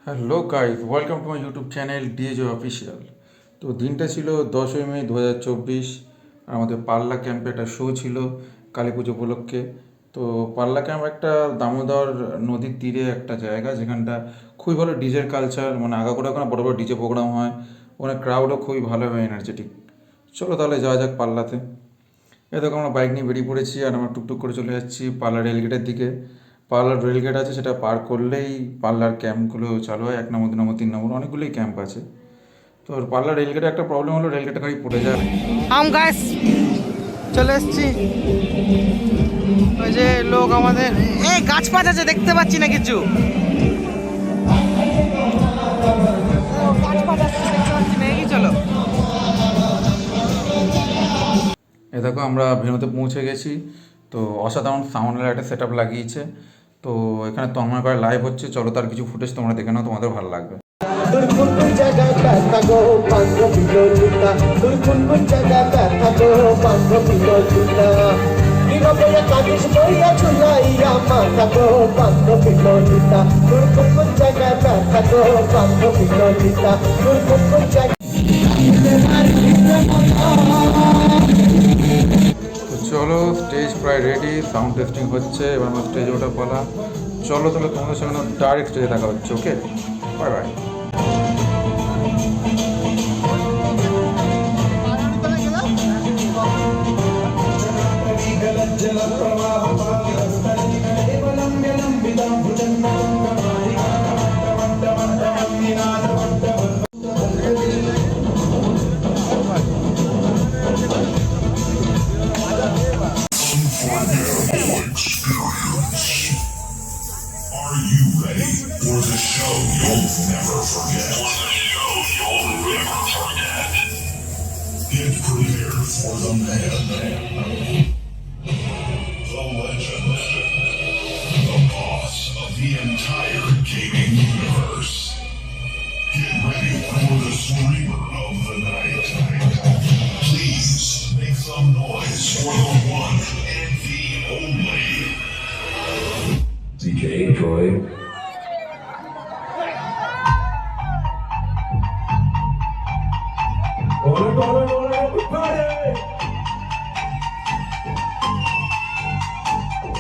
Hello guys, welcome to my YouTube channel DAJ official. তো দিনটা ছিল 10ই মে 2024। আর আমাদের পাল্লা ক্যাম্পে একটা শো ছিল কালী পুজো উপলক্ষে। তো পাল্লা ক্যাম্প একটা দামোদর নদীর তীরে একটা জায়গা, যেখানটা খুবই ভালো ডিজের কালচার, মানে আগাগোড়া কোনো বড় বড় ডিজে প্রোগ্রাম হয়, ওখানে ক্রাউডও খুবই ভালো হয়, এনার্জেটিক। চলো তাহলে যাওয়া যাক পাল্লাতে। এ দেখো আমরা বাইক নিয়ে বেরিয়ে পড়েছি, আর আমরা টুকটুক করে চলে যাচ্ছি পাল্লা রেলগেটের দিকে। পাল্লার রেলগেট আছে, সেটা পার করলেই পাল্লার ক্যাম্পগুলো চালু হয়, 1 নম্বর 2 নম্বর 3 নম্বর অনেকগুলোই ক্যাম্প আছে। তো পাল্লার রেলগেটে একটা প্রবলেম হলো, রেলগেটটা খালি পড়ে যায়। গাইস চলে এসছি। ওই যে লোক আমাদের এই গাছ পাছ আছে, দেখতে পাচ্ছি না কিছু। গাছ পাছ আছে, দেখতে পাচ্ছি না। এই চলো। এ দেখো আমরা ভেনুতে পৌঁছে গেছি। তো অসাধারণ সাউন্ডের একটা সেট আপ লাগিয়েছে। তো এখানে তো আমার করে লাইভ হচ্ছে, চলো তার কিছু ফুটেজ তোমরা দেখে নাও, তোমাদের ভালো লাগবে। তোর কোন কোন জায়গায় ব্যথা গো বান্ধবী ললিতা, তোর কোন কোন জায়গায় ব্যথা গো বান্ধবী ললিতা, নীরবে কাঁদিস বইয়া ঝুলাইয়া মাথা গো বান্ধবী ললিতা, তোর কোন কোন জায়গায় ব্যথা গো বান্ধবী ললিতা, তোর কোন কোন জায়গায়। তো চলো, স্টেজ প্রায় রেডি, সাউন্ড টেস্টিং হচ্ছে, এবার আমার স্টেজে ওঠা পালা। চলো তাহলে তোমাদের সঙ্গে ডাইরেক্ট স্টেজে দেখা হচ্ছে। Okay, bye bye. Are you ready for the show you'll never forget? Get prepared for the man, the legend, the boss of the entire gaming universe. Get ready for the streamer of the night. Please make some noise for the one and the only DJ Troy.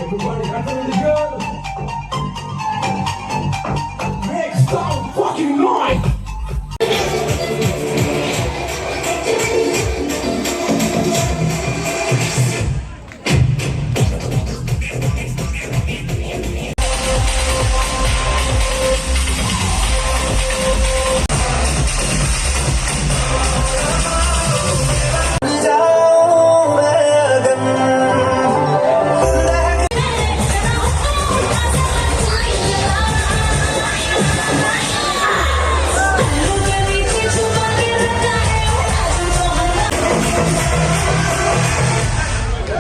Everybody have it together. Make some fucking noise.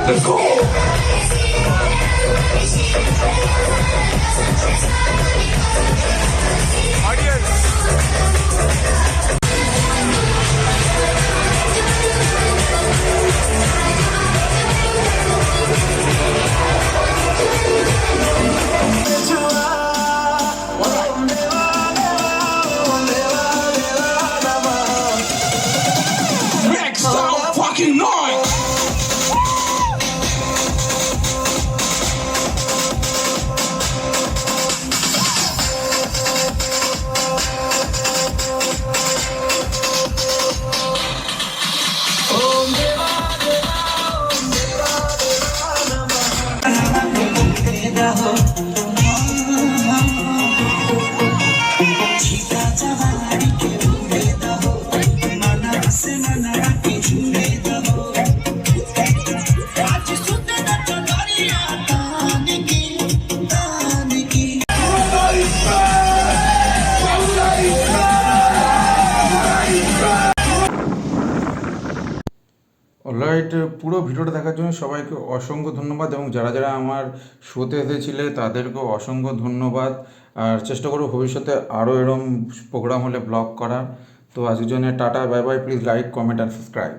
Let's go. Make some fucking noise. Alright, পুরো ভিডিওটা দেখার জন্য সবাইকে অসংখ্য ধন্যবাদ, এবং যারা যারা আমার শোতে এসেছিলে তাদেরকেও অসংখ্য ধন্যবাদ। আর চেষ্টা করবো ভবিষ্যতে আরও এরম প্রোগ্রাম হলে ব্লগ করার। তো আজকের জন্য tata, bye bye. Please like, comment and subscribe.